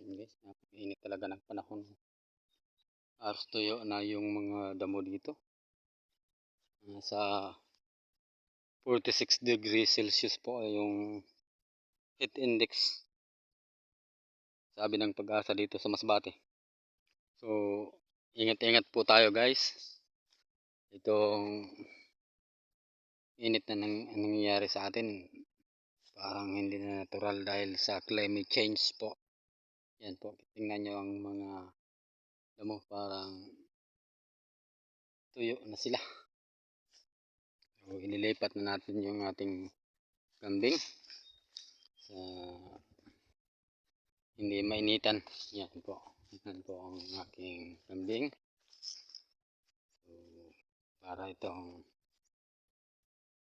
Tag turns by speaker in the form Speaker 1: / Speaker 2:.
Speaker 1: Guys, init talaga ng panahon. Halos tuyo na yung mga damo dito. Nasa 46 degrees Celsius po yung heat index, sabi ng Pag-asa dito sa Masbate. So ingat-ingat po tayo guys. Itong init na nangyayari sa atin parang hindi na natural dahil sa climate change po. Yan po, tingnan nyo ang mga damo, parang tuyo na sila. So ililipat na natin yung ating kambing sa hindi mainitan. Yan po, yan po ang aking kambing. So para itong